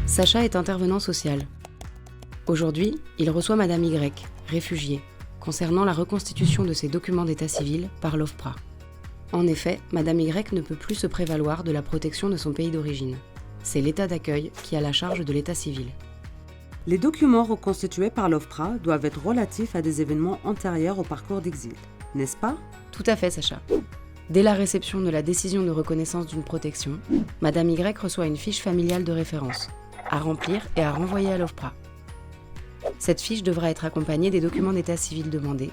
Sacha est intervenant social. Aujourd'hui, il reçoit Madame Y, réfugiée, concernant la reconstitution de ses documents d'état civil par l'OFPRA. En effet, Madame Y ne peut plus se prévaloir de la protection de son pays d'origine. C'est l'État d'accueil qui a la charge de l'état civil. Les documents reconstitués par l'OFPRA doivent être relatifs à des événements antérieurs au parcours d'exil, n'est-ce pas? Tout à fait, Sacha. Dès la réception de la décision de reconnaissance d'une protection, Madame Y reçoit une fiche familiale de référence, à remplir et à renvoyer à l'OFPRA. Cette fiche devra être accompagnée des documents d'état civil demandés,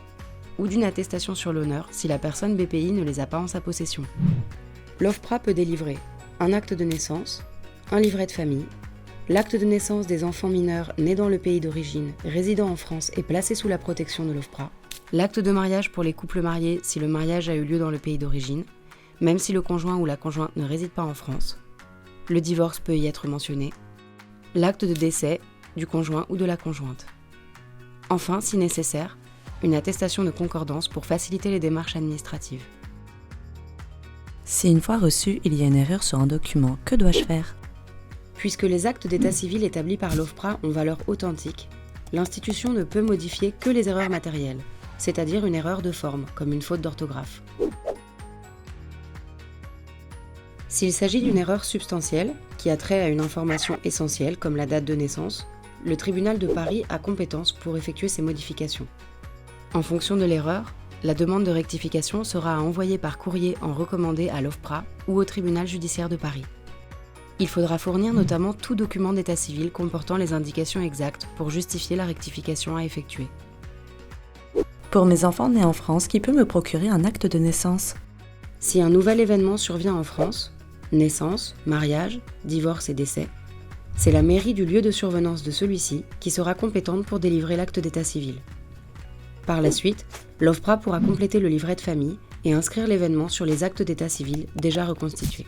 ou d'une attestation sur l'honneur si la personne BPI ne les a pas en sa possession. L'OFPRA peut délivrer un acte de naissance, un livret de famille, l'acte de naissance des enfants mineurs nés dans le pays d'origine, résidant en France et placés sous la protection de l'OFPRA, l'acte de mariage pour les couples mariés si le mariage a eu lieu dans le pays d'origine, même si le conjoint ou la conjointe ne réside pas en France. Le divorce peut y être mentionné, l'acte de décès du conjoint ou de la conjointe. Enfin, si nécessaire, une attestation de concordance pour faciliter les démarches administratives. Si une fois reçu, il y a une erreur sur un document, que dois-je faire? Puisque les actes d'état civil établis par l'OFPRA ont valeur authentique, l'institution ne peut modifier que les erreurs matérielles, c'est-à-dire une erreur de forme, comme une faute d'orthographe. S'il s'agit d'une erreur substantielle, qui a trait à une information essentielle comme la date de naissance, le tribunal de Paris a compétence pour effectuer ces modifications. En fonction de l'erreur, la demande de rectification sera à envoyer par courrier en recommandé à l'OFPRA ou au tribunal judiciaire de Paris. Il faudra fournir notamment tout document d'état civil comportant les indications exactes pour justifier la rectification à effectuer. Pour mes enfants nés en France, qui peut me procurer un acte de naissance? Si un nouvel événement survient en France, naissance, mariage, divorce et décès, c'est la mairie du lieu de survenance de celui-ci qui sera compétente pour délivrer l'acte d'état civil. Par la suite, l'OFPRA pourra compléter le livret de famille et inscrire l'événement sur les actes d'état civil déjà reconstitués.